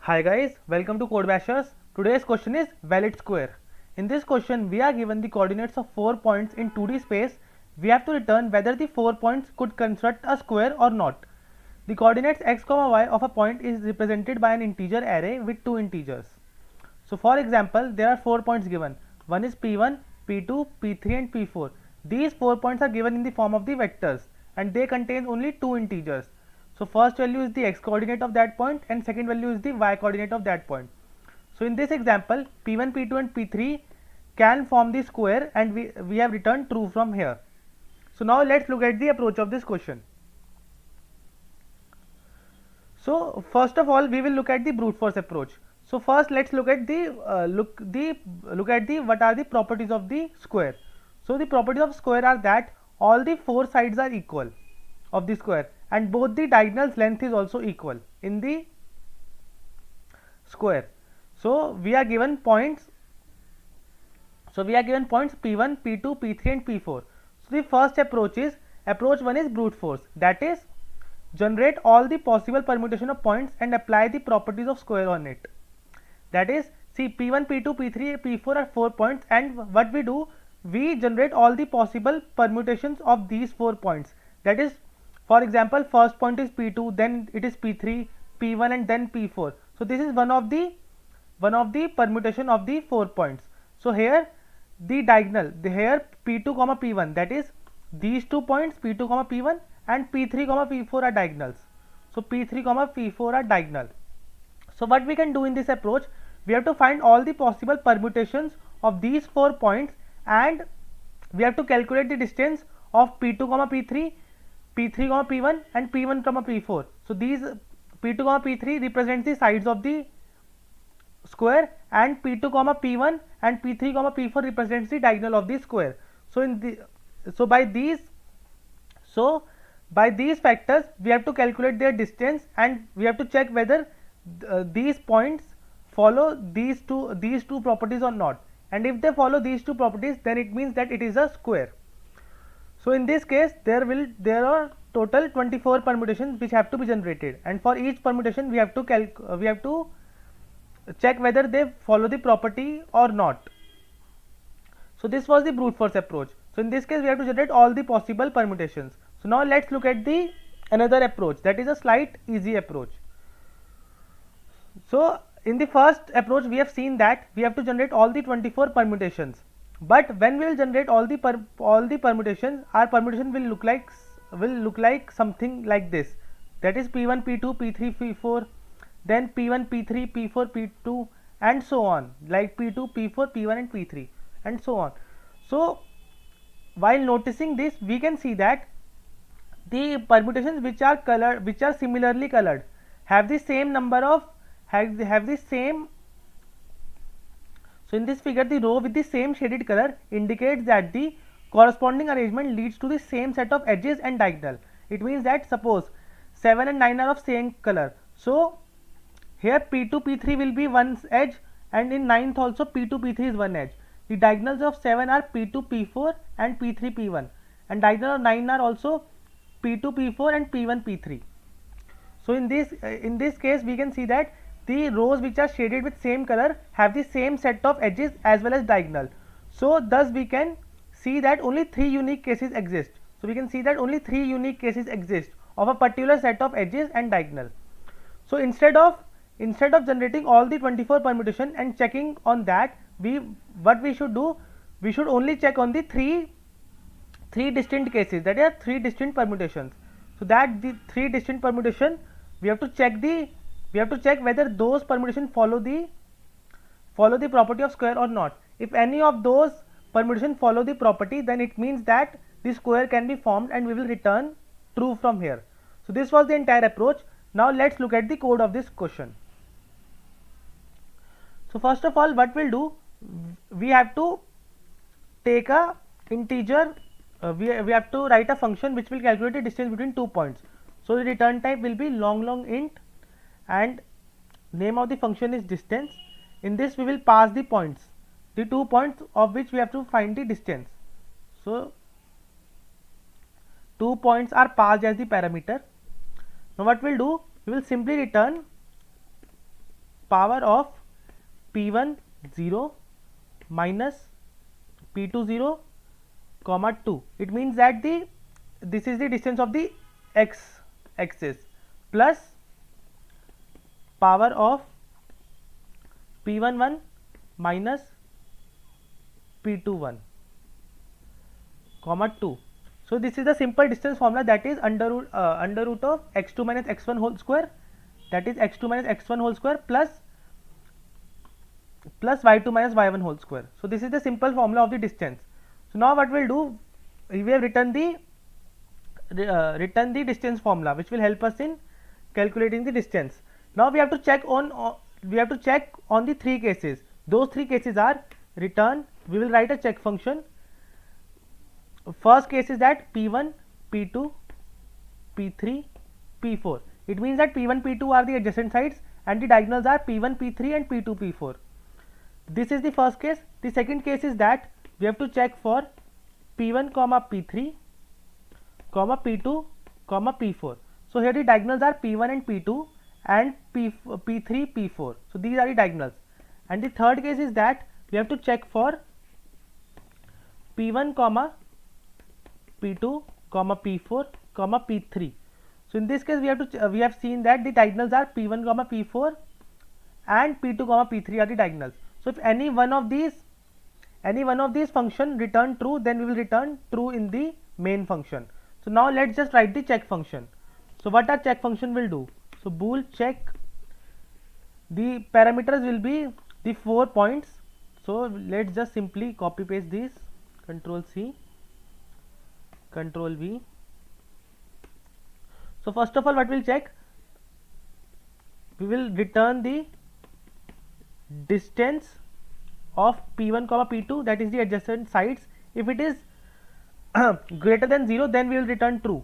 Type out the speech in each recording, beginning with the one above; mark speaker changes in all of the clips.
Speaker 1: Hi guys, welcome to Code Bashers. Today's question is valid square. In this question, we are given the coordinates of 4 points in 2D space. We have to return whether the 4 points could construct a square or not. The coordinates x, y of a point is represented by an integer array with 2 integers. So for example, there are 4 points given. One is P1, P2, P3 and P4. These 4 points are given in the form of the vectors and they contain only 2 integers. So first value is the x coordinate of that point and second value is the y coordinate of that point. So in this example, P1, P2 and P3 can form the square and we have returned true from here. So now let's look at the approach of this question. So first of all, we will look at the brute force approach. So first let's look at the what are the properties of the square. So the properties of square are that all the 4 sides are equal of the square and both the diagonals length is also equal in the square. So we are given points. So we are given points P1, P2, P3 and P4. So the first approach is approach 1 is brute force, that is generate all the possible permutation of points and apply the properties of square on it. That is, see P1, P2, P3, P4 are 4 points and what we do, we generate all the possible permutations of these 4 points. That is, for example, first point is P2, then it is P3, P1 and then P4. So this is one of the permutation of the 4 points. So here the diagonal, here P2 comma P1, that is these 2 points P2 comma P1 and P3 comma P4 are diagonals. So P3 comma P4 are diagonal. So what we can do in this approach, we have to find all the possible permutations of these 4 points and we have to calculate the distance of P2 comma P3, P3 comma P1 and P1 comma P4. So these P2 comma P3 represents the sides of the square and P2 comma P1 and P3 comma P4 represents the diagonal of the square. So by these factors we have to calculate their distance and we have to check whether these points follow these two properties or not, and if they follow these two properties then it means that it is a square. So in this case there are total 24 permutations which have to be generated, and for each permutation we have to check whether they follow the property or not. So this was the brute force approach. So in this case we have to generate all the possible permutations. So now let's look at the another approach, that is a slight easy approach. So in the first approach we have seen that we have to generate all the 24 permutations, but when we will generate all the permutations, our permutation will look like something like this, that is P1, P2, P3, P4, then P1, P3, P4, P2 and so on, like P2, P4, P1 and P3 and so on. So while noticing this we can see that the permutations which are similarly colored have the same number of have the same. So in this figure the row with the same shaded color indicates that the corresponding arrangement leads to the same set of edges and diagonal. It means that suppose 7 and 9 are of same color, so here P2 P3 will be one edge and in 9th also P2 P3 is one edge. The diagonals of 7 are P2 P4 and P3 P1, and diagonal of 9 are also P2 P4 and P1 P3. So in this case we can see that the rows which are shaded with same color have the same set of edges as well as diagonal. So thus we can see that only 3 unique cases exist. So we can see that only 3 unique cases exist of a particular set of edges and diagonal. So instead of generating all the 24 permutation and checking on that, what we should do, we should only check on the three distinct cases, that are 3 distinct permutations. So that the 3 distinct permutation we have to check whether those permutation follow the property of square or not. If any of those permutation follow the property, then it means that the square can be formed and we will return true from here. So this was the entire approach. Now let's look at the code of this question. So first of all what we'll do, we have to take a integer, we have to write a function which will calculate the distance between 2 points. So the return type will be long int and name of the function is distance. In this we will pass the points, the 2 points of which we have to find the distance. So 2 points are passed as the parameter. Now what we'll do, we will simply return power of P1 0 minus P2 0 comma 2. It means that this is the distance of the x axis plus power of P1 1 minus P2 1 comma 2. So this is the simple distance formula, that is under root of x2 minus x1 whole square, that is x2 minus x1 whole square plus y2 minus y1 whole square. So this is the simple formula of the distance. So now what we'll do, we have written the distance formula, which will help us in calculating the distance. Now we have to check on the three cases. Those three cases are return. We will write a check function. First case is that P1, P2, P3, P4. It means that P1, P2 are the adjacent sides and the diagonals are P1, P3 and P2, P4. This is the first case. The second case is that we have to check for P1, P3, P2, P4. So here the diagonals are P1 and P2 and P3, P4. So these are the diagonals. And the third case is that we have to check for P1, P2, P4, P3. So in this case we have seen that the diagonals are P1, P4 and P2, P3 are the diagonals. So if any one of these function return true, then we will return true in the main function. So now let's just write the check function. So what our check function will do? So bool check, the parameters will be the 4 points. So let's just simply copy paste these, Control C, Control V. So first of all, what we'll check, we will return the distance of P1, P2, that is the adjacent sides. If it is greater than 0, then we will return true.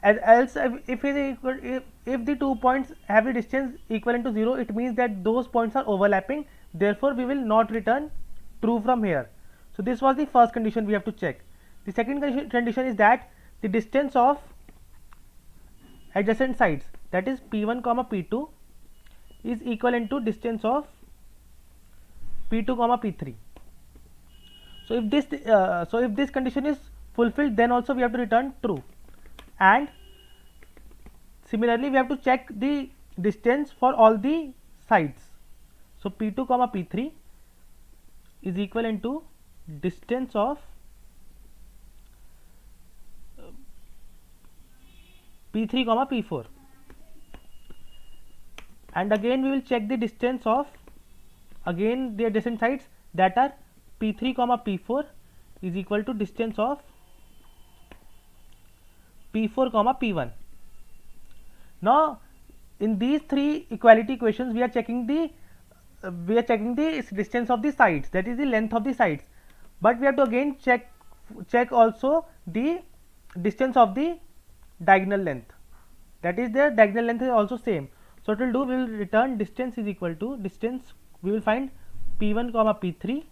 Speaker 1: Else, if the 2 points have a distance equivalent to 0, it means that those points are overlapping. Therefore, we will not return true from here. So this was the first condition we have to check. The second condition is that the distance of adjacent sides, that is P1, P2, is equivalent to distance of P2, P3. So if this condition is fulfilled, then also we have to return true. And similarly, we have to check the distance for all the sides. So P2, P3 is equivalent to distance of P3, P4, and again we will check the distance of again the adjacent sides, that are P3, P4 is equal to distance of P4, P1. Now in these three equality equations we are checking the distance of the sides, that is the length of the sides, but we have to again check also the distance of the diagonal length, that is the diagonal length is also same. So it will do, we will return distance is equal to distance, we will find P1, P3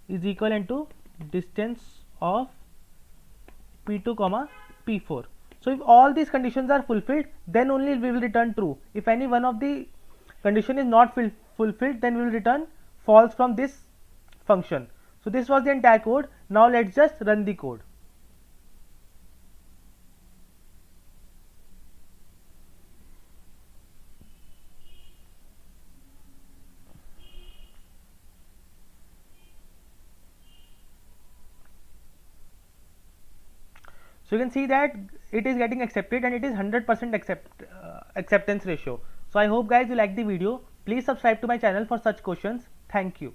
Speaker 1: is equivalent to distance of P2, P4. So if all these conditions are fulfilled, then only we will return true. If any one of the condition is not fulfilled, then we will return false from this function. So this was the entire code. Now let's just run the code. So you can see that it is getting accepted and it is 100% acceptance ratio. So I hope guys you like the video. Please subscribe to my channel for such questions. Thank you.